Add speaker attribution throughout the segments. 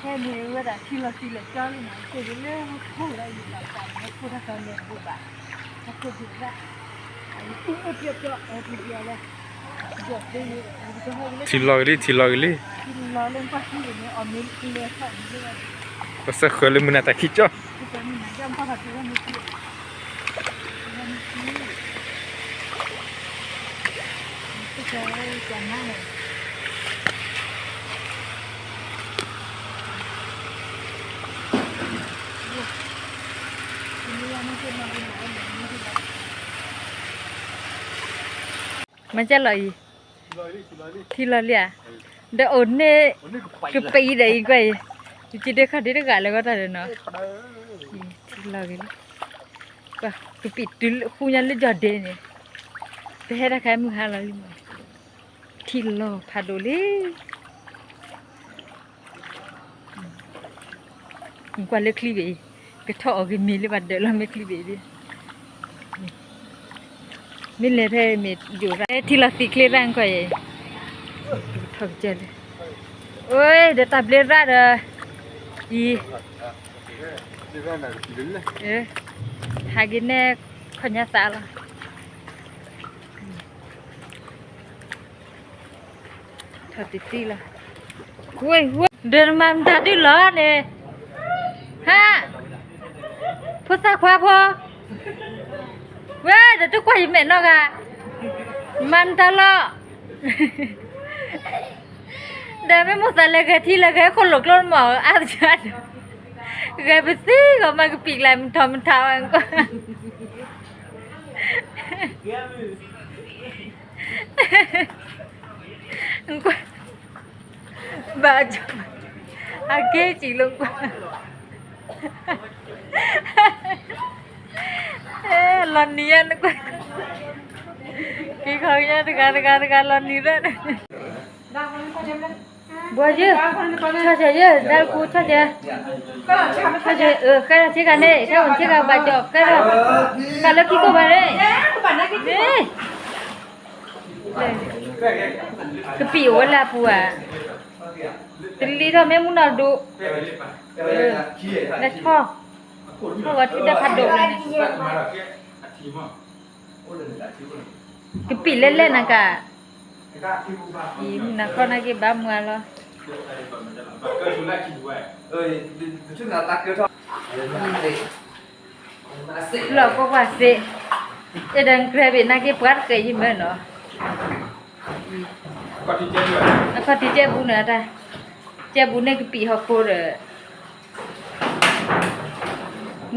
Speaker 1: ค่นี้ว่าแต่ที่เราสิเลยเจ้าเลยนะเกิดเรื่องเขาอะไรอยู่หลังจากนั้นพูดถ้าเขาเนี่ยพูดแบบถ้าเกิดถึงว่าไอ้ตู้เปียกเปียกเลยเดือดได้เลยจะให้เล่น
Speaker 2: ทีลอยลี่
Speaker 1: ที่เราเล่นภาษีอย่างนี้ออมนิ้วเลยค่ะนี่เลย
Speaker 2: ก็สักคนเลยมันน่าตะคิดจ้ะ
Speaker 1: ที่เป็นเหมือนจำภาษาที่ว่ามีที่มันที่จะจะง่ายมันจะลอยที่เราเรียเดี๋ยวอนเนี่ยก็ไปได้อีกไปจิตเด็กขัดเด็กกันแล้วก็ได้เนาะที่เรากินก็ก็ปิดดูคู่ยันเลยจอดเด่นเนี่ยไปให้ได้แค่มือหาเราลิมที่เราพาดูเลยกว่าเล็กคลีบก็ท่อกินมีเลยบัดเดี๋ยวเราไม่คลีบดิมิเลยเธอมีอยู่ไรที่เราสิคลีร่างก็ยังถกเจเลยโอ้ยเดี๋ยวตับเลี้ยร่าเด้อดีหากินแน่คนยาสาละถอดติดตีละเว้ยเดินมาตัดดิล้อเนี่ยฮะพูดสักว่าพอเว้ยเดี๋ยวทุกคนยิ้มเหม็นนอกอ่ะมันตลอดเดี๋ยวไม่หมดอะไรกันที่ละกันคนหลงล้นหมออาจารย์ไงไปสิก็มันก็ปีกอะไรมันทำมันเท้าอันก็อันก็บ้าจังอาเกจิลงไปลอนนี้นะก็กี่เขาเนี่ยtekan lon ni dah buat je saja je dah ku saja saja kan cakap ni kan cakap baca kan kalau kita bare kepi wala pua teli tho me mun du dah thoว่าที่จะพัดดกเลยเนี่ยกิปีเล่นๆนะกะอีมันนะก็น่ากิบ้ามัวแล้วเราก็ว่าสิจะดังแกรบิน่ากิปัดเกยยิ่งเหมือนเนาะก็ที่เจ็บบุญนะเจ็บบุญเนี่ยกิปีเขาโคตร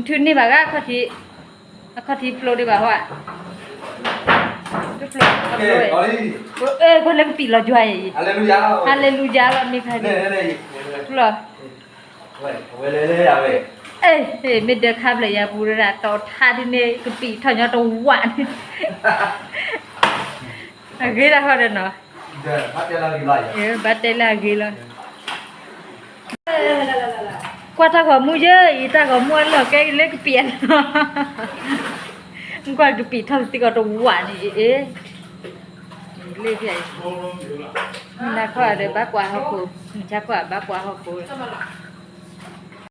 Speaker 1: ทุนนี่บ้าก็ที่โปรดีบ้าว่าโปรคนเล่นปีเราจ่วยฮาเลลูยาเราไม่ใครเลยหรอไม่เดือดขับเลยยาบูระต่อท่าที่นี่คือปีถอยตัวหวานอะไรนะเขาเดินเนาะบัตเตลากีเลยกว่าถ้าเขามูเยอะอีถ้าเขาม้วนหรอกแกเล็กเปลี่ยนกว่าคือปีทำสิก็ตัวหวานนี่เอ๊ะเล็กใหญ่น่าขวาเดี๋ยวบ้ากว่าเขาปูชักกว่าบ้ากว่าเขาปู